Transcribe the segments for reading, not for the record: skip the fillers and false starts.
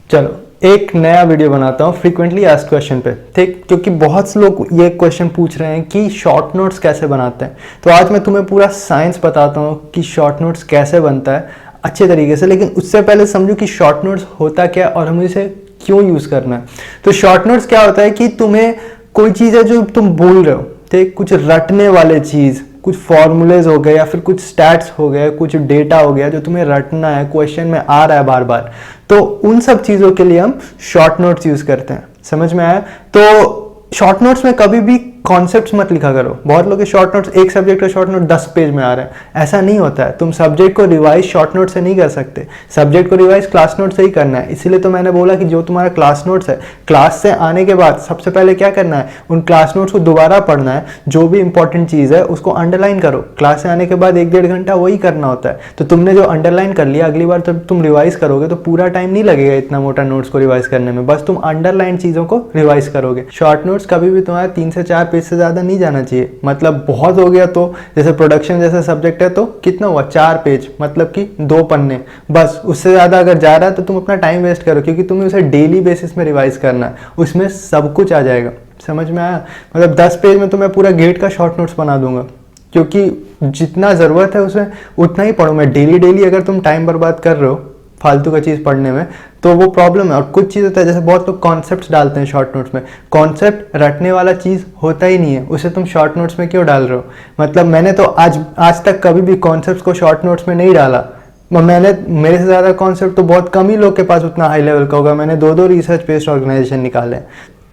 चलो एक नया वीडियो बनाता हूँ फ्रीक्वेंटली आस्क्ड क्वेश्चन पे, ठीक। क्योंकि बहुत से लोग ये क्वेश्चन पूछ रहे हैं कि शॉर्ट नोट्स कैसे बनाते हैं। तो आज मैं तुम्हें पूरा साइंस बताता हूँ कि शॉर्ट नोट्स कैसे बनता है अच्छे तरीके से। लेकिन उससे पहले समझो कि शॉर्ट नोट्स होता क्या और हमें इसे क्यों यूज़ करना है। तो शॉर्ट नोट्स क्या होता है कि तुम्हें कोई चीज़ है जो तुम भूल रहे हो, ठीक, कुछ रटने वाले चीज़, कुछ फॉर्मूलेज हो गए या फिर कुछ स्टैट्स हो गए, कुछ डेटा हो गया जो तुम्हें रटना है, क्वेश्चन में आ रहा है बार बार। तो उन सब चीज़ों के लिए हम शॉर्ट नोट्स यूज़ करते हैं। समझ में आया? तो शॉर्ट नोट्स में कभी भी कॉन्सेप्ट्स मत लिखा करो। बहुत लोग के शॉर्ट नोट्स, एक सब्जेक्ट का शॉर्ट नोट 10 पेज में आ रहा है, ऐसा नहीं होता है। तुम सब्जेक्ट को रिवाइज शॉर्ट नोट से नहीं कर सकते, सब्जेक्ट को रिवाइज क्लास नोट से ही करना है। इसीलिए तो मैंने बोला कि जो तुम्हारा क्लास नोट्स है, क्लास से आने के बाद सबसे पहले क्या करना है, उन क्लास नोट्स को दोबारा पढ़ना है। जो भी इंपॉर्टेंट चीज़ है उसको अंडरलाइन करो। क्लास से आने के बाद 1-1.5 घंटा वही करना होता है। तो तुमने जो अंडरलाइन कर लिया, अगली बार जब तुम रिवाइज करोगे तो पूरा टाइम नहीं लगेगा इतना मोटा नोट्स को रिवाइज करने में, बस तुम अंडरलाइन चीज़ों को रिवाइज करोगे। शॉर्ट नोट्स कभी भी तुम्हारा 3 से 4 पेज से ज़्यादा नहीं जाना चाहिए। मतलब बहुत हो गया तो जैसे प्रोडक्शन जैसा सब्जेक्ट है तो कितना हुआ, 4 पेज, मतलब कि 2 पन्ने, बस। उससे ज़्यादा अगर जा रहा है तो तुम अपना टाइम वेस्ट करो, क्योंकि तुम्हें उसे डेली बेसिस में रिवाइज करना है, उसमें सब कुछ आ जाएगा। समझ में आया? मतलब 10 पेज में तो मैं पूरा गेट का शॉर्ट नोट्स बना दूंगा, क्योंकि जितना ज़रूरत है उसमें उतना ही पढ़ो। मैं डेली अगर तुम टाइम बर्बाद कर रहे हो फालतू का चीज़ पढ़ने में तो वो प्रॉब्लम है। और कुछ चीज़ होता है, जैसे बहुत लोग कॉन्सेप्ट्स डालते हैं शॉर्ट नोट्स में, कॉन्सेप्ट रटने वाला चीज़ होता ही नहीं है, उसे तुम शॉर्ट नोट्स में क्यों डाल रहे हो। मतलब मैंने तो आज तक कभी भी कॉन्सेप्ट्स को शॉर्ट नोट्स में नहीं डाला। मैंने मेरे से ज़्यादा कॉन्सेप्ट तो बहुत कम ही लोग के पास उतना हाई लेवल का होगा। मैंने 2 रिसर्च बेस्ड ऑर्गेनाइजेशन निकाले।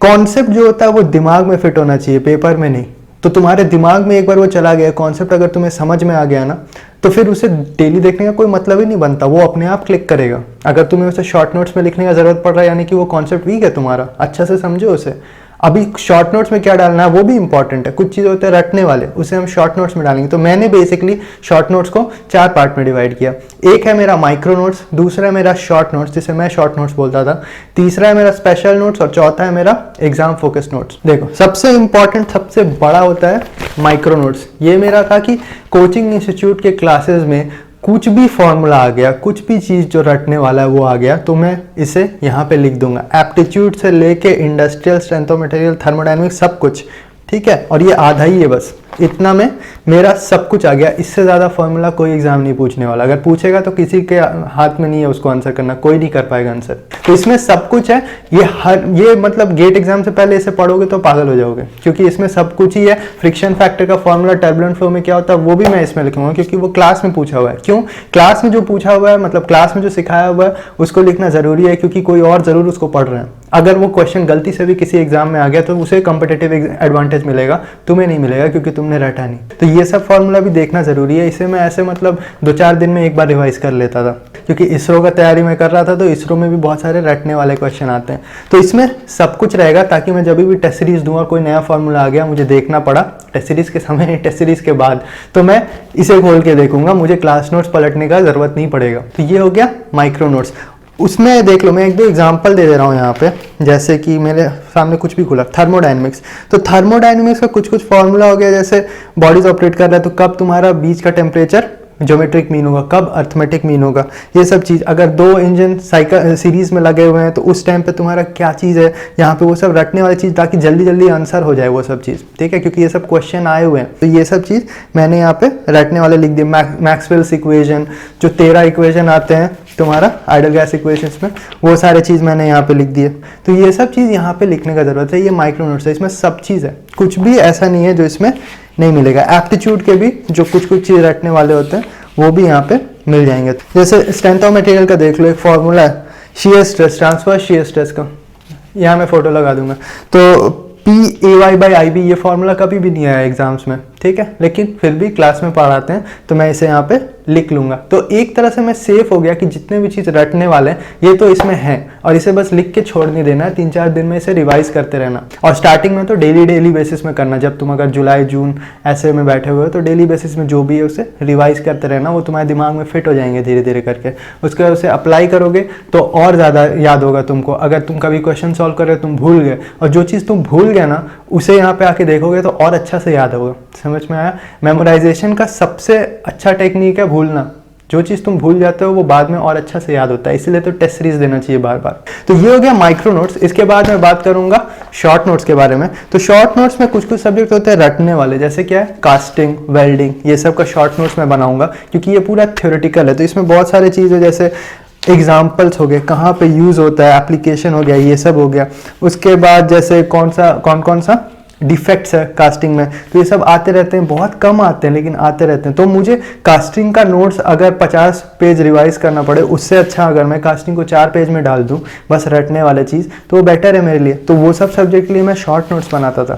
कॉन्सेप्ट जो होता है वो दिमाग में फिट होना चाहिए, पेपर में नहीं। तो तुम्हारे दिमाग में एक बार वो चला गया कॉन्सेप्ट, अगर तुम्हें समझ में आ गया ना, तो फिर उसे डेली देखने का कोई मतलब ही नहीं बनता, वो अपने आप क्लिक करेगा। अगर तुम्हें उसे शॉर्ट नोट्स में लिखने का जरूरत पड़ रहा है, यानी कि वो कॉन्सेप्ट वीक है तुम्हारा, अच्छा से समझो उसे। अभी शॉर्ट नोट्स में क्या डालना है वो भी इंपॉर्टेंट है। कुछ चीज़ होते हैं रटने वाले, उसे हम शॉर्ट नोट्स में डालेंगे। तो मैंने बेसिकली शॉर्ट नोट्स को 4 पार्ट में डिवाइड किया। एक है मेरा माइक्रो नोट्स, दूसरा है मेरा शॉर्ट नोट्स जिसे मैं शॉर्ट नोट्स बोलता था, तीसरा है मेरा स्पेशल नोट्स और चौथा है मेरा एग्जाम फोकस नोट्स। देखो सबसे इंपॉर्टेंट, सबसे बड़ा होता है माइक्रो नोट्स। ये मेरा था कि कोचिंग इंस्टीट्यूट के क्लासेस में कुछ भी फॉर्मूला आ गया, कुछ भी चीज़ जो रटने वाला है वो आ गया, तो मैं इसे यहाँ पे लिख दूंगा। एप्टीट्यूड से लेके industrial, strength of material, thermodynamics, सब कुछ, ठीक है। और ये आधा ही है, बस इतना में मेरा सब कुछ आ गया। इससे ज़्यादा फॉर्मूला कोई एग्जाम नहीं पूछने वाला। अगर पूछेगा तो किसी के हाथ में नहीं है उसको आंसर करना, कोई नहीं कर पाएगा आंसर। तो इसमें सब कुछ है। ये मतलब गेट एग्जाम से पहले इसे पढ़ोगे तो पागल हो जाओगे, क्योंकि इसमें सब कुछ ही है। फ्रिक्शन फैक्टर का फॉर्मूला, टर्बुलेंट फ्लो में क्या होता है वो भी मैं इसमें लिखूंगा, क्योंकि वो क्लास में पूछा हुआ है। क्यों? क्लास में जो पूछा हुआ है, मतलब क्लास में जो सिखाया हुआ है उसको लिखना जरूरी है, क्योंकि कोई और जरूर उसको पढ़ रहे हैं। अगर वो क्वेश्चन गलती से भी किसी एग्जाम में आ गया तो उसे कॉम्पिटिटिव एडवांटेज मिलेगा, तुम्हें नहीं मिलेगा, क्योंकि तुमने रटा नहीं। तो ये सब फॉर्मूला भी देखना जरूरी है। इसे मैं ऐसे मतलब 2-4 दिन में एक बार रिवाइज कर लेता था, क्योंकि इसरो का तैयारी मैं कर रहा था, तो इसरो में भी बहुत सारे रटने वाले क्वेश्चन आते हैं। तो इसमें सब कुछ रहेगा, ताकि मैं जब भी टेस्ट सीरीज दूंगा, कोई नया फॉर्मूला आ गया, मुझे देखना पड़ा टेस्ट सीरीज के समय नहीं, टेस्ट सीरीज के बाद, तो मैं इसे खोल के देखूंगा, मुझे क्लास नोट्स पलटने का जरूरत नहीं पड़ेगा। तो ये हो गया माइक्रो नोट्स। उसमें देख लो, मैं 1-2 एग्जांपल दे रहा हूँ यहाँ पे। जैसे कि मेरे सामने कुछ भी खुला, थर्मोडायनेमिक्स। तो थर्मोडायनेमिक्स का कुछ फॉर्मूला हो गया, जैसे बॉडीज ऑपरेट कर रहा है तो कब तुम्हारा बीच का टेम्परेचर ज्योमेट्रिक मीन होगा, कब अर्थमेटिक मीन होगा, ये सब चीज़। अगर 2 इंजन साइकिल सीरीज में लगे हुए हैं तो उस टाइम पे तुम्हारा क्या चीज़ है यहाँ पे, वो सब रटने वाली चीज़, ताकि जल्दी जल्दी आंसर हो जाए वो सब चीज़, ठीक है, क्योंकि ये सब क्वेश्चन आए हुए हैं। तो ये सब चीज़ मैंने यहाँ पे रटने वाले लिख दिए। मैक्सवेल्स इक्वेशन, जो 13 इक्वेशन आते हैं तुम्हारा आइडल गैस इक्वेशंस में, वो सारे चीज़ मैंने यहाँ पे लिख दिए। तो ये सब चीज़ यहाँ पे लिखने का ज़रूरत है। ये माइक्रो नोट्स है, इसमें सब चीज़ है, कुछ भी ऐसा नहीं है जो इसमें नहीं मिलेगा। एप्टीट्यूड के भी जो कुछ चीज़ रटने वाले होते हैं वो भी यहाँ पे मिल जाएंगे। जैसे स्ट्रेंथ ऑफ मटेरियल का देख लो, एक फॉर्मूला है shear stress, transfer shear stress का, यहाँ मैं फोटो लगा दूंगा। तो PAY/IB ये फॉर्मूला कभी भी नहीं आया एग्जाम्स में, ठीक है, लेकिन फिर भी क्लास में पढ़ाते हैं तो मैं इसे यहाँ पे लिख लूंगा। तो एक तरह से मैं सेफ हो गया कि जितने भी चीज़ रटने वाले हैं ये तो इसमें है, और इसे बस लिख के छोड़ नहीं देना है। 3-4 दिन में इसे रिवाइज करते रहना, और स्टार्टिंग में तो डेली बेसिस में करना। जब तुम अगर जुलाई जून ऐसे में बैठे हुए हो तो डेली बेसिस में जो भी है उसे रिवाइज करते रहना, वो तुम्हारे दिमाग में फिट हो जाएंगे धीरे धीरे करके। उसके बाद उसे अप्लाई करोगे तो और ज़्यादा याद होगा तुमको। अगर तुम कभी क्वेश्चन सॉल्व कर रहे हो, तुम भूल गए, और जो चीज़ तुम भूल गए ना उसे यहाँ पे आके देखोगे तो और अच्छा से याद होगा। समझ में आया? मेमोराइजेशन का सबसे अच्छा टेक्निक है भूलना। जो चीज़ तुम भूल जाते हो वो बाद में और अच्छा से याद होता है, इसीलिए तो टेस्ट सीरीज देना चाहिए बार बार। तो ये हो गया माइक्रो नोट्स। इसके बाद मैं बात करूंगा शॉर्ट नोट्स के बारे में। तो शॉर्ट नोट्स में कुछ कुछ सब्जेक्ट होते हैं रटने वाले, जैसे क्या है कास्टिंग, वेल्डिंग, ये सब का शॉर्ट नोट्स मैं बनाऊंगा क्योंकि ये पूरा थ्योरेटिकल है। तो इसमें बहुत सारी चीज़ें जैसे एग्जाम्पल्स हो गए, कहाँ पे यूज़ होता है, एप्लीकेशन हो गया, ये सब हो गया। उसके बाद जैसे कौन कौन सा डिफेक्ट्स है कास्टिंग में, तो ये सब आते रहते हैं, बहुत कम आते हैं लेकिन आते रहते हैं। तो मुझे कास्टिंग का नोट्स अगर 50 पेज रिवाइज करना पड़े, उससे अच्छा अगर मैं कास्टिंग को 4 पेज में डाल दूं बस रटने वाले चीज़, तो वो बेटर है मेरे लिए। तो वो सब सब्जेक्ट के लिए मैं शॉर्ट नोट्स बनाता था।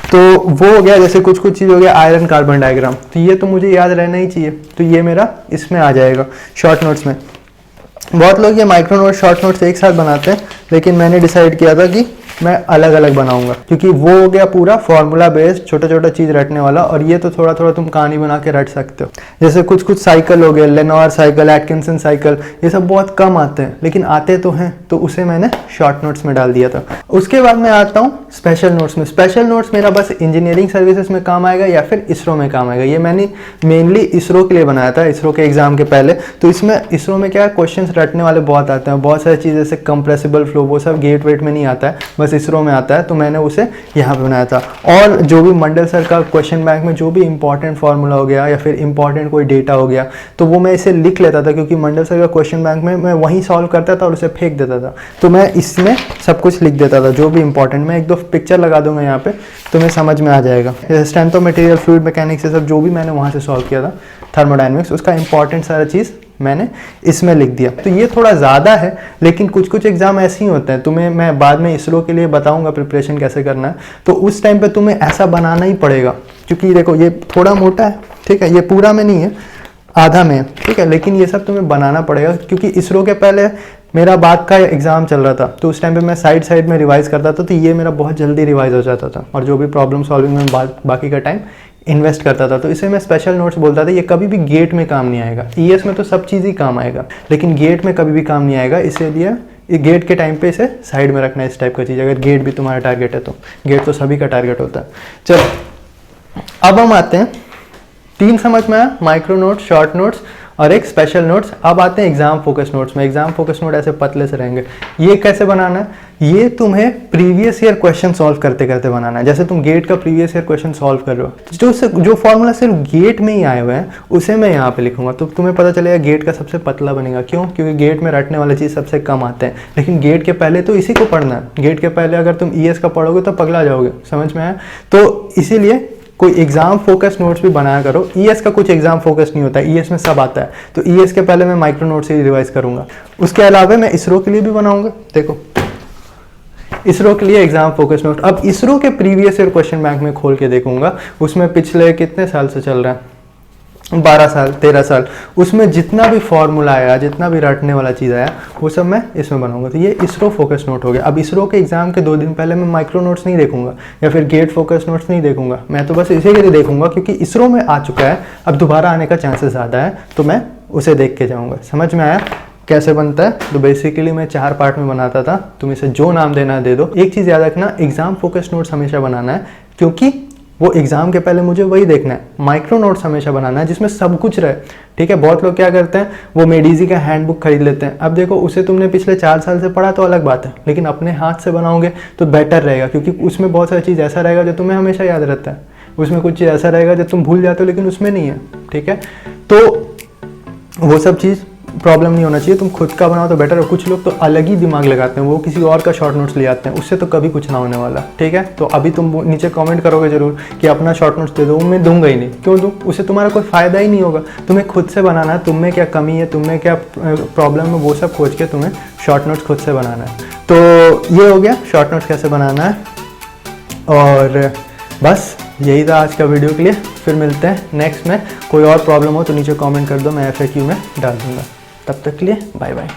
तो वो हो गया, जैसे कुछ चीज़ हो गया आयरन कार्बन डायग्राम, तो ये तो मुझे याद रहना ही चाहिए, तो ये मेरा इसमें आ जाएगा शॉर्ट नोट्स में। बहुत लोग ये माइक्रो नोट शॉर्ट नोट्स एक साथ बनाते हैं, लेकिन मैंने डिसाइड किया था कि मैं अलग अलग बनाऊंगा, क्योंकि वो हो गया पूरा फॉर्मूला बेस्ड छोटा छोटा चीज़ रटने वाला, और ये तो थोड़ा थोड़ा तुम कहानी बना के रट सकते हो। जैसे कुछ साइकिल हो गए, लेनोर साइकिल, एटकिंसन साइकिल, ये सब बहुत कम आते हैं लेकिन आते तो हैं, तो उसे मैंने शॉर्ट नोट्स में डाल दिया था। उसके बाद मैं आता हूँ स्पेशल नोट्स में। स्पेशल नोट्स मेरा बस इंजीनियरिंग सर्विसेज में काम आएगा या फिर इसरो में काम आएगा। ये मैंने मेनली इसरो के लिए बनाया था, इसरो के एग्जाम के पहले। तो इसमें इसरो में क्या है, क्वेश्चन रटने वाले बहुत आते हैं, बहुत सारी चीज़ जैसे कंप्रेसिबल फ्लो, वो सब गेट वेट में नहीं आता है, बस इसरो में आता है, तो मैंने उसे यहाँ पे बनाया था। और जो भी मंडल सर का क्वेश्चन बैंक में जो भी इंपॉर्टेंट फार्मूला हो गया या फिर इंपॉर्टेंट कोई डेटा हो गया, तो वो मैं इसे लिख लेता था, क्योंकि मंडल सर का क्वेश्चन बैंक में मैं वहीं सॉल्व करता था और उसे फेंक देता था। तो मैं इसमें सब कुछ लिख देता था जो भी इंपॉर्टेंट। मैं एक दो पिक्चर लगा दूंगा यहाँ पे, तुम्हें समझ में आ जाएगा। जैसे strength of material, fluid mechanics, ये सब जो भी मैंने वहाँ से सॉल्व किया था, थर्मोडायनेमिक्स, उसका इंपॉर्टेंट सारा चीज़ मैंने इसमें लिख दिया। तो ये थोड़ा ज़्यादा है, लेकिन कुछ एग्जाम ऐसे ही होते हैं। तुम्हें मैं बाद में इसरो के लिए बताऊंगा प्रिपरेशन कैसे करना है, तो उस टाइम पे तुम्हें ऐसा बनाना ही पड़ेगा, क्योंकि देखो ये थोड़ा मोटा है, ठीक है, ये पूरा में नहीं है, आधा में है, ठीक है, लेकिन ये सब तुम्हें बनाना पड़ेगा, क्योंकि इसरो के पहले मेरा बात का एग्जाम चल रहा था, तो उस टाइम पे मैं साइड में रिवाइज करता था, तो ये मेरा बहुत जल्दी रिवाइज हो जाता था, और जो भी प्रॉब्लम सॉल्विंग में बाकी का टाइम इन्वेस्ट करता था। तो इसे मैं स्पेशल नोट्स बोलता था। ये कभी भी गेट में काम नहीं आएगा। ईएस में तो सब चीज़ ही काम आएगा, लेकिन गेट में कभी भी काम नहीं आएगा, इसीलिए गेट के टाइम पे इसे साइड में रखना है, इस टाइप का चीज़। अगर गेट भी तुम्हारा टारगेट है तो गेट तो सभी का टारगेट होता है। चलो अब हम आते हैं, 3 समझ में आया, माइक्रो नोट्स, शॉर्ट नोट्स और एक स्पेशल नोट्स। अब आते हैं एग्जाम फोकस नोट्स में। एग्जाम फोकस नोट ऐसे पतले से रहेंगे। ये कैसे बनाना है, ये तुम्हें प्रीवियस ईयर क्वेश्चन सॉल्व करते करते बनाना है। जैसे तुम गेट का प्रीवियस ईयर क्वेश्चन सॉल्व कर रहे हो, जो फॉर्मूला सिर्फ गेट में ही आए हुए हैं उसे मैं यहाँ पे लिखूंगा, तो तुम्हें पता चलेगा गेट का सबसे पतला बनेगा। क्यों? क्योंकि गेट में रटने वाली चीज़ सबसे कम आते हैं, लेकिन गेट के पहले तो इसी को पढ़ना है। गेट के पहले अगर तुम ईएस का पढ़ोगे तो पगला जाओगे, समझ में आया? तो इसीलिए कोई एग्जाम फोकस नोट्स भी बनाया करो। ईएस का कुछ एग्जाम फोकस नहीं होता है, ईएस में सब आता है, तो ईएस के पहले मैं माइक्रो नोट्स ही रिवाइज करूंगा। उसके अलावा मैं इसरो के लिए भी बनाऊंगा। देखो इसरो के लिए एग्जाम फोकस नोट। अब इसरो के प्रीवियस ईयर क्वेश्चन बैंक में खोल के देखूंगा, उसमें पिछले कितने साल से चल रहा है, 12 साल 13 साल, उसमें जितना भी फॉर्मूला आया, जितना भी रटने वाला चीज़ आया, वो सब मैं इसमें बनाऊंगा। तो ये इसरो फोकस नोट हो गया। अब इसरो के एग्जाम के 2 दिन पहले मैं माइक्रो नोट्स नहीं देखूंगा या फिर गेट फोकस नोट्स नहीं देखूंगा, मैं तो बस इसी के लिए देखूंगा क्योंकि इसरो में आ चुका है, अब दोबारा आने का चांसेस ज़्यादा है, तो मैं उसे देख के जाऊँगा। समझ में आया कैसे बनता है? तो बेसिकली मैं 4 पार्ट में बनाता था, तुम इसे जो नाम देना है दे दो। एक चीज़ याद रखना, एग्जाम फोकस नोट्स हमेशा बनाना है, क्योंकि वो एग्जाम के पहले मुझे वही देखना है। माइक्रो नोट्स हमेशा बनाना है जिसमें सब कुछ रहे, ठीक है। बहुत लोग क्या करते हैं, वो मेडीजी का हैंडबुक खरीद लेते हैं। अब देखो उसे तुमने पिछले 4 साल से पढ़ा तो अलग बात है, लेकिन अपने हाथ से बनाओगे तो बेटर रहेगा, क्योंकि उसमें बहुत सारी चीज़ ऐसा रहेगा जो तुम्हें हमेशा याद रहता है, उसमें कुछ चीज़ ऐसा रहेगा जो तुम भूल जाते हो लेकिन उसमें नहीं है, ठीक है। तो वो सब चीज़ प्रॉब्लम नहीं होना चाहिए, तुम खुद का बनाओ तो बेटर है। कुछ लोग तो अलग ही दिमाग लगाते हैं, वो किसी और का शॉर्ट नोट्स ले आते हैं, उससे तो कभी कुछ ना होने वाला, ठीक है। तो अभी तुम नीचे कमेंट करोगे जरूर कि अपना शॉर्ट नोट्स दे दो, मैं दूंगा ही नहीं। क्यों दूँ? उससे तुम्हारा कोई फ़ायदा ही नहीं होगा। तुम्हें खुद से बनाना है, तुम में क्या कमी है, तुम में क्या प्रॉब्लम है, वो सब खोज के तुम्हें शॉर्ट नोट्स खुद से बनाना है। तो ये हो गया शॉर्ट नोट्स कैसे बनाना है, और बस यही था आज का वीडियो के लिए। फिर मिलते हैं नेक्स्ट में। कोई और प्रॉब्लम हो तो नीचे कमेंट कर दो, मैं FAQ में डाल दूंगा। तब तक के लिए बाय बाय।